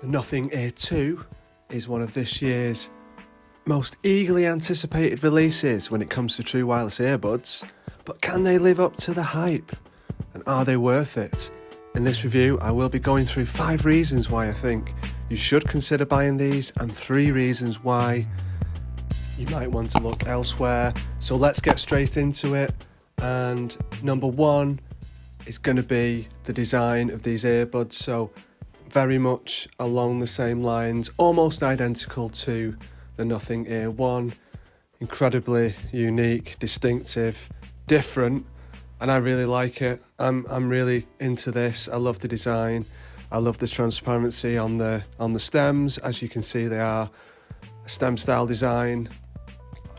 The Nothing Ear 2 is one of this year's most eagerly anticipated releases when it comes to true wireless earbuds, but can they live up to the hype? And are they worth it? In this review, I will be going through 5 reasons why I think you should consider buying these and 3 reasons why you might want to look elsewhere. So let's get straight into it. And number 1 is going to be the design of these earbuds. So very much along the same lines, almost identical to the Nothing Ear 1. Incredibly unique, distinctive, different, and I really like it. I'm really into this. I love the design. I love the transparency on the stems. As you can see, they are a stem style design.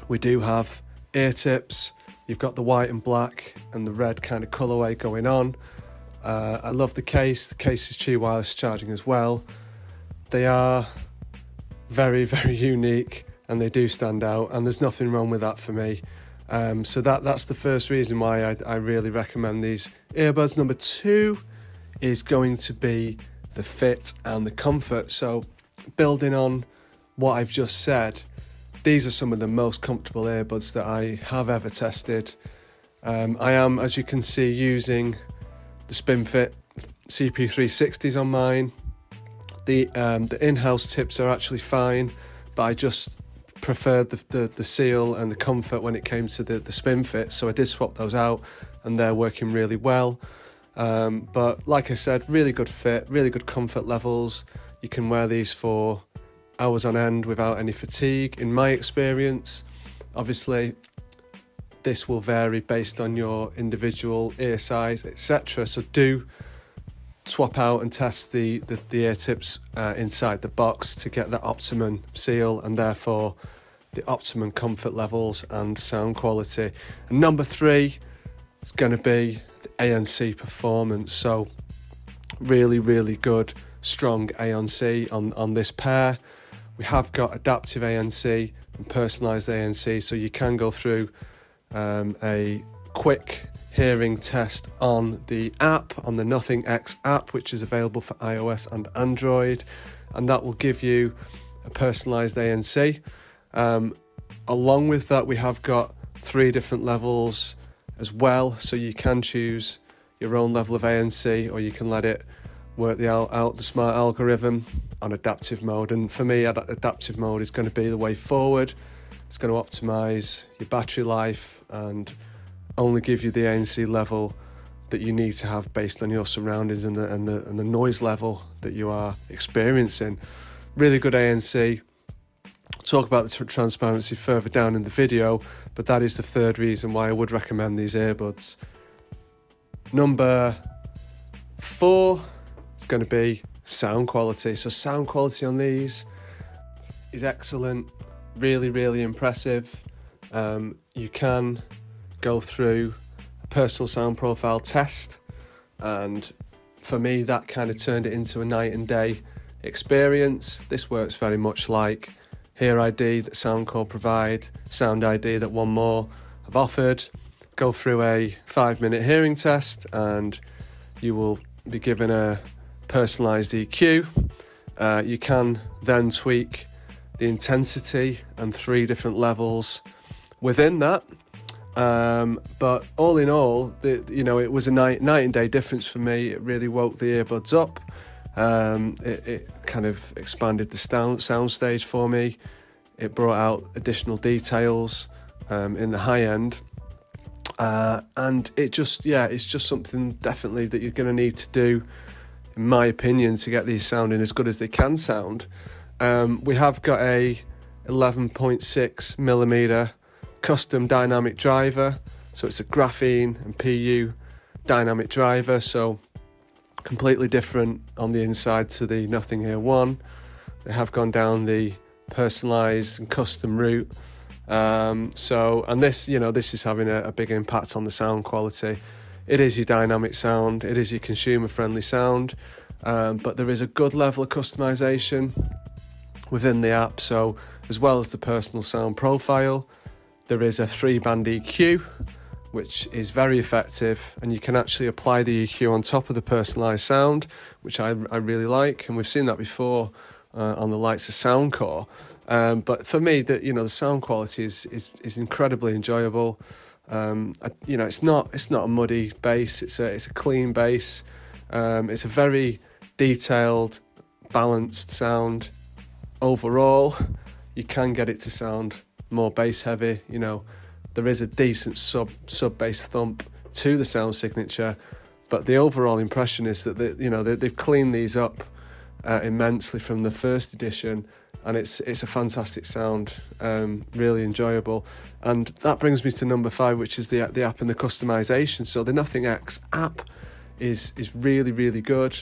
We do have ear tips. You've got the white and black and the red kind of colourway going on. I love the case. The case is true wireless charging as well. They are very, very unique and they do stand out, and there's nothing wrong with that for me. So that's the first reason why I really recommend these earbuds. Number 2 is going to be the fit and the comfort. So building on what I've just said, these are some of the most comfortable earbuds that I have ever tested. I am, as you can see, using the SpinFit CP360s on mine. The in-house tips are actually fine, but I just preferred the seal and the comfort when it came to the SpinFit, so I did swap those out and they're working really well. But like I said, really good fit, really good comfort levels. You can wear these for hours on end without any fatigue, in my experience. Obviously, this will vary based on your individual ear size, etc. So do swap out and test the ear tips inside the box to get the optimum seal and therefore the optimum comfort levels and sound quality. And number 3 is going to be the ANC Performance. So really, really good, strong ANC on this pair. We have got adaptive ANC and personalised ANC, so you can go through a quick hearing test on the app, on the Nothing X app, which is available for iOS and Android, and that will give you a personalised ANC. Along with that, we have got 3 different levels as well, so you can choose your own level of ANC, or you can let it work out the smart algorithm on adaptive mode. And for me, adaptive mode is going to be the way forward. It's going to optimise your battery life and only give you the ANC level that you need to have based on your surroundings and the noise level that you are experiencing. Really good ANC. Talk about the transparency further down in the video, but that is the 3rd reason why I would recommend these earbuds. Number 4 is going to be sound quality. So sound quality on these is excellent. Really, really impressive. You can go through a personal sound profile test, and for me that kind of turned it into a night and day experience. This works very much like Hear ID that Soundcore provide, Sound ID that One More have offered. Go through a 5-minute hearing test and you will be given a personalised EQ. You can then tweak the intensity and 3 different levels within that. But all in all, it was a night and day difference for me. It really woke the earbuds up. It kind of expanded the sound stage for me. It brought out additional details in the high end. And it's just something definitely that you're going to need to do, in my opinion, to get these sounding as good as they can sound. We have got a 11.6mm custom dynamic driver, so it's a graphene and PU dynamic driver, so completely different on the inside to the Nothing Ear 1. They have gone down the personalised and custom route. And this is having a big impact on the sound quality. It is your dynamic sound, it is your consumer friendly sound, but there is a good level of customization within the app. So as well as the personal sound profile, there is a 3-band EQ which is very effective, and you can actually apply the EQ on top of the personalised sound, which I really like, and we've seen that before on the likes of Soundcore. But for me, the sound quality is incredibly enjoyable. It's not a muddy bass. It's a clean bass. It's a very detailed, balanced sound. Overall, you can get it to sound more bass heavy. There is a decent sub bass thump to the sound signature, but the overall impression is that they've cleaned these up immensely from the first edition, and it's a fantastic sound, really enjoyable. And that brings me to number 5, which is the app and the customization. So the Nothing X app is really, really good.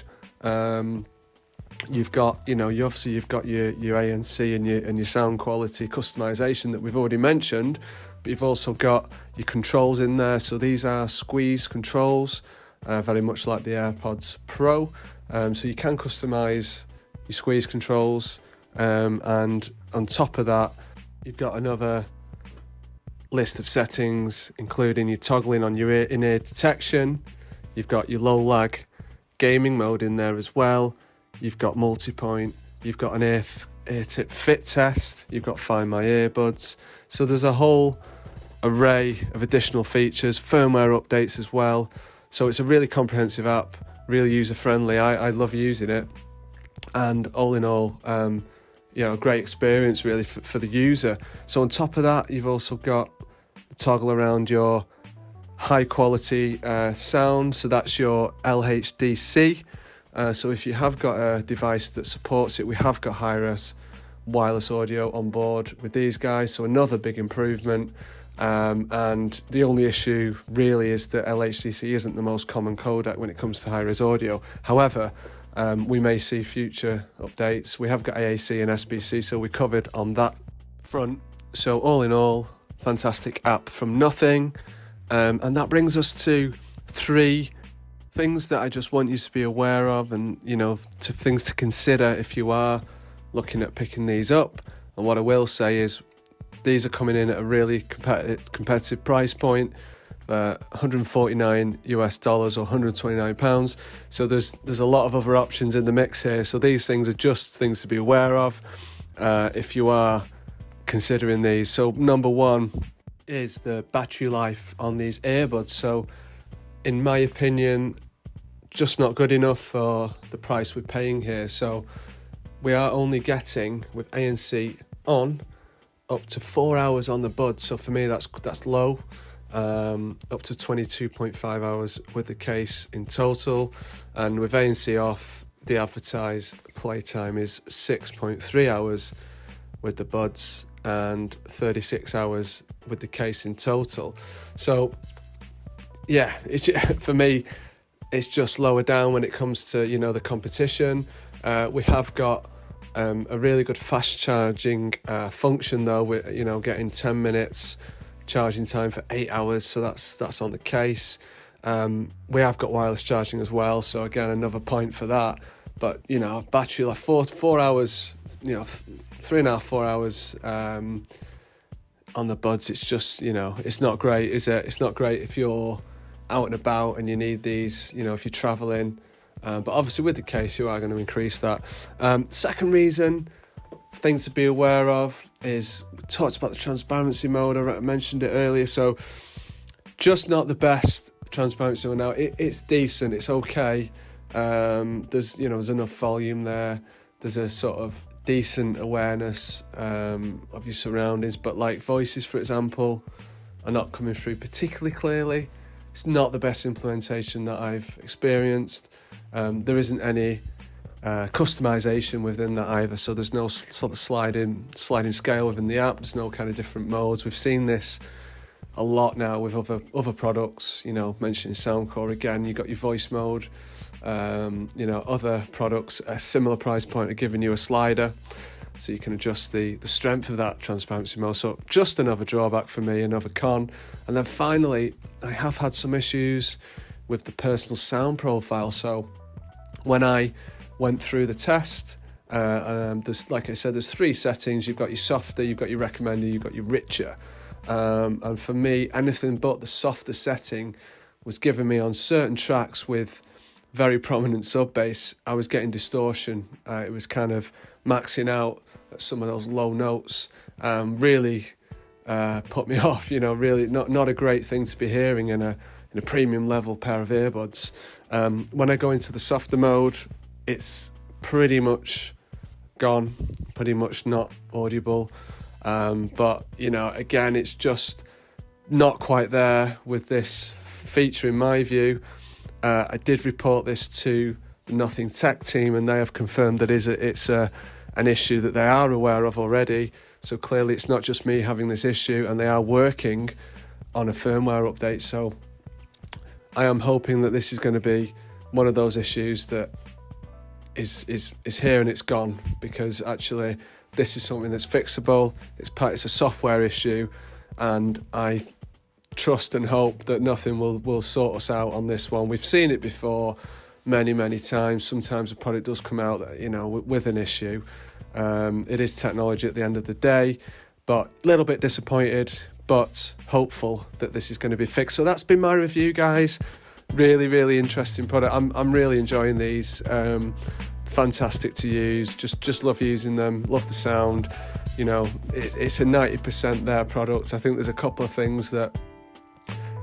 You've got your ANC and your sound quality customization that we've already mentioned, but you've also got your controls in there. So these are squeeze controls, very much like the AirPods Pro. So you can customize your squeeze controls, and on top of that, you've got another list of settings, including your toggling on your in-ear detection. You've got your low lag gaming mode in there as well. You've got multi-point, you've got an ear tip fit test, you've got Find My Earbuds. So there's a whole array of additional features, firmware updates as well. So it's a really comprehensive app, really user-friendly. I love using it. And all in all, a great experience really for the user. So on top of that, you've also got the toggle around your high quality sound. So that's your LHDC. So if you have got a device that supports it, we have got high-res wireless audio on board with these guys, so another big improvement. And the only issue really is that LHDC isn't the most common codec when it comes to high-res audio. However, we may see future updates. We have got AAC and SBC, so we're covered on that front. So all in all, fantastic app from Nothing. And that brings us to 3 things that I just want you to be aware of, and to things to consider if you are looking at picking these up. And what I will say is these are coming in at a really competitive price point, $149 or £129. So there's a lot of other options in the mix here. So these things are just things to be aware of if you are considering these. So number 1 is the battery life on these earbuds. So in my opinion, just not good enough for the price we're paying here. So we are only getting, with ANC on, up to 4 hours on the buds. So for me, that's low. Up to 22.5 hours with the case in total. And with ANC off, the advertised playtime is 6.3 hours with the buds and 36 hours with the case in total. So yeah, for me, it's just lower down when it comes to the competition. We have got a really good fast charging function though. We're getting 10 minutes charging time for 8 hours, so that's on the case. We have got wireless charging as well, so again another point for that. But battery life 4 hours, 3.5 4 hours on the buds. It's just it's not great, is it? It's not great if you're out and about and you need these, if you're traveling. But obviously with the case, you are going to increase that. Second reason, things to be aware of, is we talked about the transparency mode. I mentioned it earlier. So just not the best transparency mode now. It's decent. It's okay. There's enough volume there. There's a sort of decent awareness of your surroundings. But like voices, for example, are not coming through particularly clearly. It's not the best implementation that I've experienced. There isn't any customization within that either, so there's no sort of sliding scale within the app. There's no kind of different modes. We've seen this a lot now with other products, mentioning Soundcore again. You've got your voice mode. Other products at a similar price point are giving you a slider, so you can adjust the strength of that transparency mode. So just another drawback for me, another con. And then finally, I have had some issues with the personal sound profile. So when I went through the test, there's, like I said, there's 3 settings. You've got your softer, you've got your recommended, you've got your richer. And for me, anything but the softer setting was giving me on certain tracks with very prominent sub bass. I was getting distortion. It was kind of maxing out at some of those low notes. Really put me off. Really not a great thing to be hearing in a premium level pair of earbuds. When I go into the softer mode, it's pretty much gone, pretty much not audible. But again, it's just not quite there with this feature in my view. I did report this to the Nothing Tech team, and they have confirmed that it's an issue that they are aware of already. So clearly it's not just me having this issue, and they are working on a firmware update. So I am hoping that this is going to be one of those issues that is here and it's gone, because actually this is something that's fixable. It's a software issue, and I trust and hope that Nothing will sort us out on this one. We've seen it before many times. Sometimes a product does come out with an issue. It is technology at the end of the day, but a little bit disappointed, but hopeful that this is going to be fixed. So that's been my review, guys. Really interesting product. I'm really enjoying these. Fantastic to use. Just love using them. Love the sound. It's a 90% their product. I think there's a couple of things that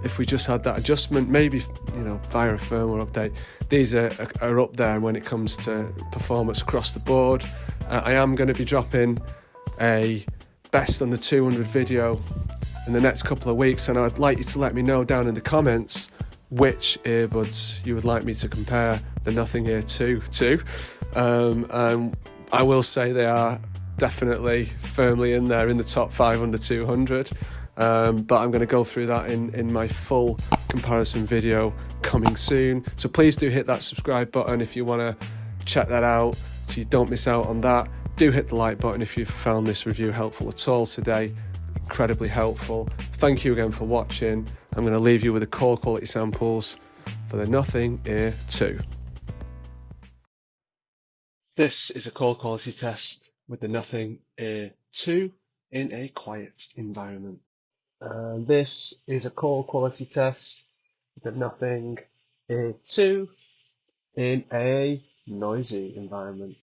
if we just had that adjustment, maybe via a firmware update, these are up there when it comes to performance across the board. I am going to be dropping a best under 200 video in the next couple of weeks, and I'd like you to let me know down in the comments which earbuds you would like me to compare the Nothing Ear 2 to. And I will say they are definitely firmly in there in the top 5 under 200. But I'm going to go through that in my full comparison video coming soon. So please do hit that subscribe button if you want to check that out so you don't miss out on that. Do hit the like button if you've found this review helpful at all today. Incredibly helpful. Thank you again for watching. I'm going to leave you with the call quality samples for the Nothing Ear 2. This is a call quality test with the Nothing Ear 2 in a quiet environment. And this is a call quality test with the Nothing Ear 2 in a noisy environment.